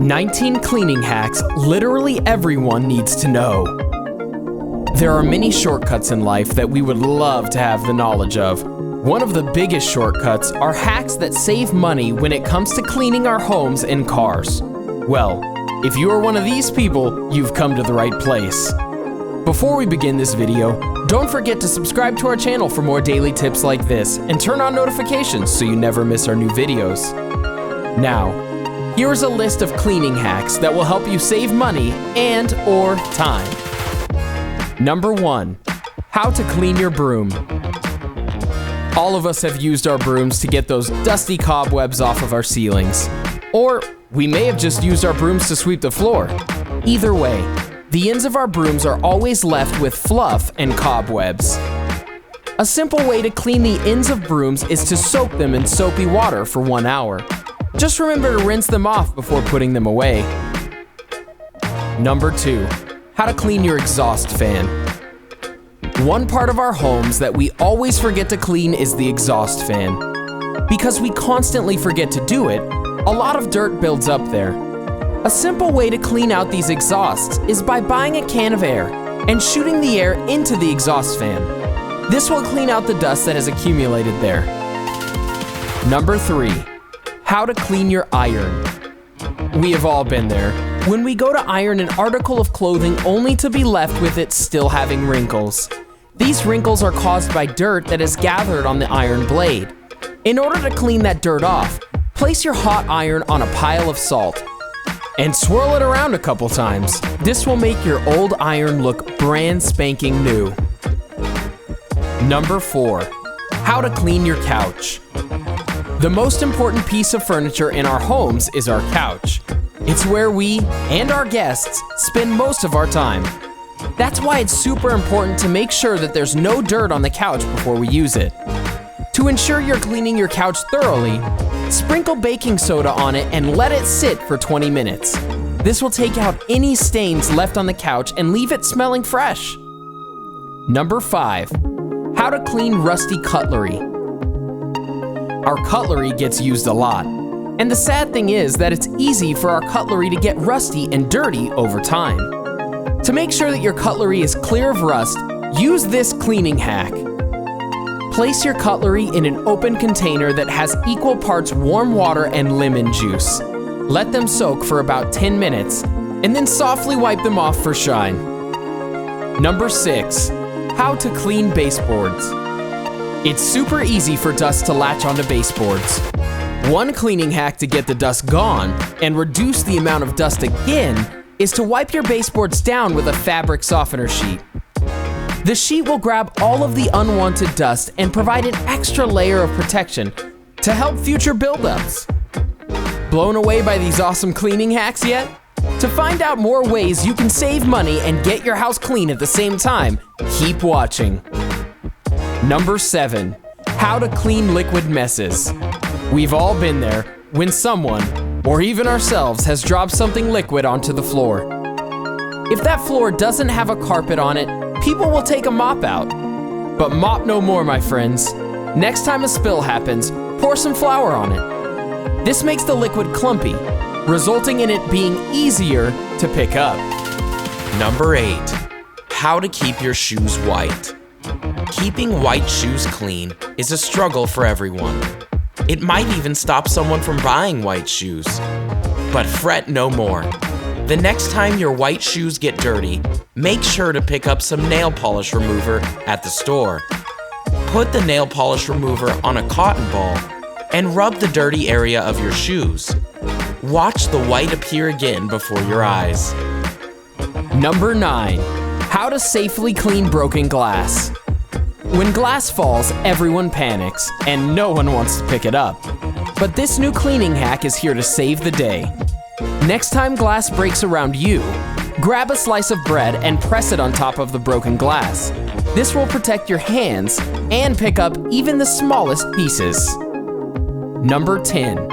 19 cleaning hacks literally everyone needs to know. There are many shortcuts in life that we would love to have the knowledge of. One of the biggest shortcuts are hacks that save money when it comes to cleaning our homes and cars. Well, if you are one of these people, you've come to the right place. Before we begin this video, don't forget to subscribe to our channel for more daily tips like this and turn on notifications so you never miss our new videos. Now, here is a list of cleaning hacks that will help you save money and/or time. Number 1, how to clean your broom. All of us have used our brooms to get those dusty cobwebs off of our ceilings. Or we may have just used our brooms to sweep the floor. Either way, the ends of our brooms are always left with fluff and cobwebs. A simple way to clean the ends of brooms is to soak them in soapy water for 1 hour. Just remember to rinse them off before putting them away. Number 2, how to clean your exhaust fan. One part of our homes that we always forget to clean is the exhaust fan. Because we constantly forget to do it, a lot of dirt builds up there. A simple way to clean out these exhausts is by buying a can of air and shooting the air into the exhaust fan. This will clean out the dust that has accumulated there. Number 3, how to clean your iron. We have all been there. When we go to iron an article of clothing only to be left with it still having wrinkles. These wrinkles are caused by dirt that is gathered on the iron blade. In order to clean that dirt off, place your hot iron on a pile of salt and swirl it around a couple times. This will make your old iron look brand spanking new. Number 4, how to clean your couch. The most important piece of furniture in our homes is our couch. It's where we and our guests spend most of our time. That's why it's super important to make sure that there's no dirt on the couch before we use it. To ensure you're cleaning your couch thoroughly, sprinkle baking soda on it and let it sit for 20 minutes. This will take out any stains left on the couch and leave it smelling fresh. Number 5, how to clean rusty cutlery. Our cutlery gets used a lot, and the sad thing is that it's easy for our cutlery to get rusty and dirty over time. To make sure that your cutlery is clear of rust, use this cleaning hack. Place your cutlery in an open container that has equal parts warm water and lemon juice. Let them soak for about 10 minutes, and then softly wipe them off for shine. Number 6, how to clean baseboards. It's super easy for dust to latch onto baseboards. One cleaning hack to get the dust gone and reduce the amount of dust again is to wipe your baseboards down with a fabric softener sheet. The sheet will grab all of the unwanted dust and provide an extra layer of protection to help future buildups. Blown away by these awesome cleaning hacks yet? To find out more ways you can save money and get your house clean at the same time, keep watching. Number 7, how to clean liquid messes. We've all been there when someone, or even ourselves, has dropped something liquid onto the floor. If that floor doesn't have a carpet on it, people will take a mop out. But mop no more, my friends. Next time a spill happens, pour some flour on it. This makes the liquid clumpy, resulting in it being easier to pick up. Number 8, how to keep your shoes white. Keeping white shoes clean is a struggle for everyone. It might even stop someone from buying white shoes. But fret no more. The next time your white shoes get dirty, make sure to pick up some nail polish remover at the store. Put the nail polish remover on a cotton ball and rub the dirty area of your shoes. Watch the white appear again before your eyes. Number 9, how to safely clean broken glass. When glass falls, everyone panics, and no one wants to pick it up. But this new cleaning hack is here to save the day. Next time glass breaks around you, grab a slice of bread and press it on top of the broken glass. This will protect your hands and pick up even the smallest pieces. Number 10,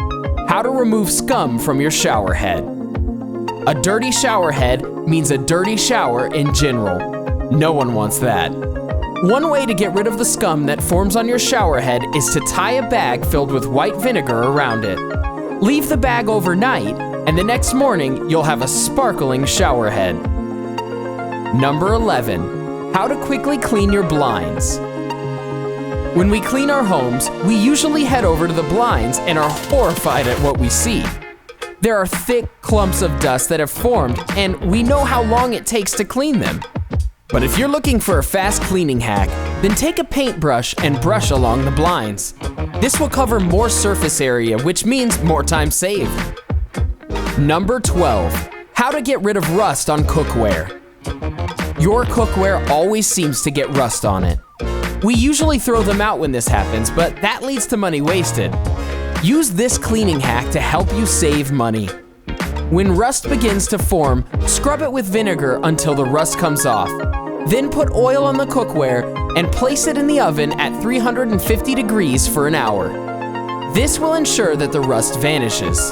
how to remove scum from your shower head. A dirty shower head means a dirty shower in general. No one wants that. One way to get rid of the scum that forms on your shower head is to tie a bag filled with white vinegar around it. Leave the bag overnight and the next morning you'll have a sparkling shower head. Number 11, how to quickly clean your blinds. When we clean our homes, we usually head over to the blinds and are horrified at what we see. There are thick clumps of dust that have formed, and we know how long it takes to clean them. But if you're looking for a fast cleaning hack, then take a paintbrush and brush along the blinds. This will cover more surface area, which means more time saved. Number 12, how to get rid of rust on cookware. Your cookware always seems to get rust on it. We usually throw them out when this happens, but that leads to money wasted. Use this cleaning hack to help you save money. When rust begins to form, scrub it with vinegar until the rust comes off. Then put oil on the cookware and place it in the oven at 350 degrees for an hour. This will ensure that the rust vanishes.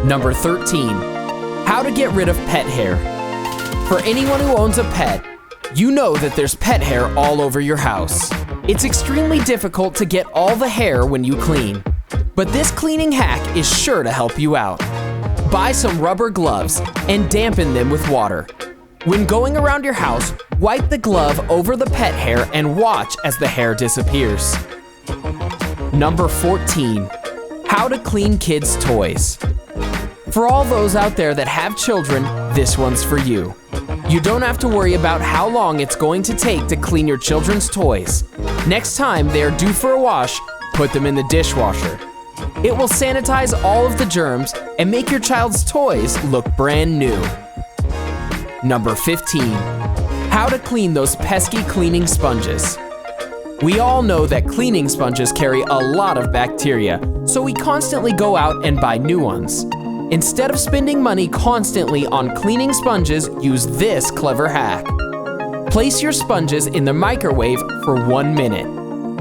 Number 13, how to get rid of pet hair. For anyone who owns a pet, you know that there's pet hair all over your house. It's extremely difficult to get all the hair when you clean, but this cleaning hack is sure to help you out. Buy some rubber gloves and dampen them with water. When going around your house, wipe the glove over the pet hair and watch as the hair disappears. Number 14, how to clean kids' toys. For all those out there that have children, this one's for you. You don't have to worry about how long it's going to take to clean your children's toys. Next time they are due for a wash, put them in the dishwasher. It will sanitize all of the germs and make your child's toys look brand new. Number 15, how to clean those pesky cleaning sponges. We all know that cleaning sponges carry a lot of bacteria, so we constantly go out and buy new ones. Instead of spending money constantly on cleaning sponges, use this clever hack. Place your sponges in the microwave for 1 minute.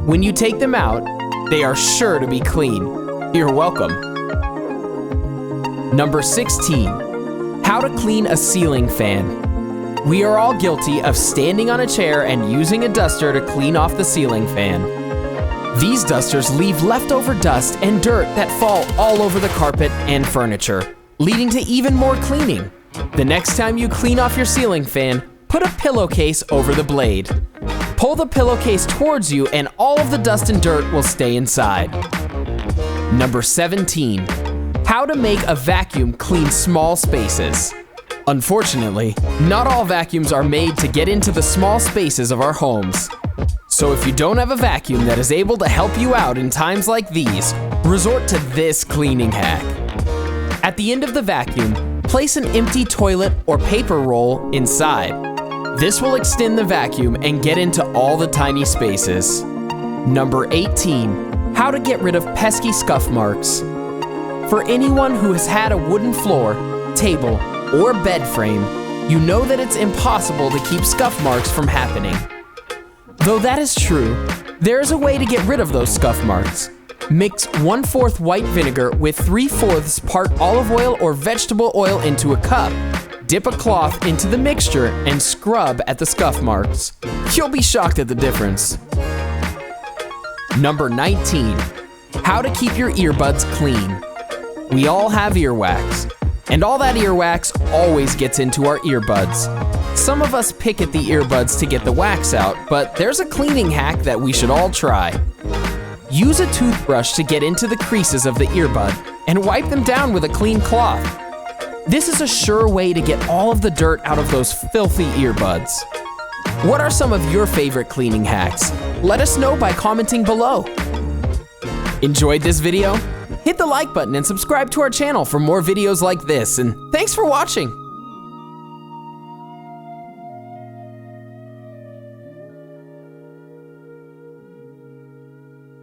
When you take them out, they are sure to be clean. You're welcome. Number 16, how to clean a ceiling fan. We are all guilty of standing on a chair and using a duster to clean off the ceiling fan. These dusters leave leftover dust and dirt that fall all over the carpet and furniture, leading to even more cleaning. The next time you clean off your ceiling fan, put a pillowcase over the blade. Pull the pillowcase towards you and all of the dust and dirt will stay inside. Number 17, how to make a vacuum clean small spaces. Unfortunately, not all vacuums are made to get into the small spaces of our homes. So if you don't have a vacuum that is able to help you out in times like these, resort to this cleaning hack. At the end of the vacuum, place an empty toilet or paper roll inside. This will extend the vacuum and get into all the tiny spaces. Number 18, how to get rid of pesky scuff marks. For anyone who has had a wooden floor, table, or bed frame, you know that it's impossible to keep scuff marks from happening. Though that is true, there is a way to get rid of those scuff marks. Mix 1/4 white vinegar with 3/4 part olive oil or vegetable oil into a cup. Dip a cloth into the mixture and scrub at the scuff marks. You'll be shocked at the difference. Number 19, how to keep your earbuds clean. We all have earwax, and all that earwax always gets into our earbuds. Some of us pick at the earbuds to get the wax out, but there's a cleaning hack that we should all try. Use a toothbrush to get into the creases of the earbud and wipe them down with a clean cloth. This is a sure way to get all of the dirt out of those filthy earbuds. What are some of your favorite cleaning hacks? Let us know by commenting below. Enjoyed this video? Hit the like button and subscribe to our channel for more videos like this, and thanks for watching.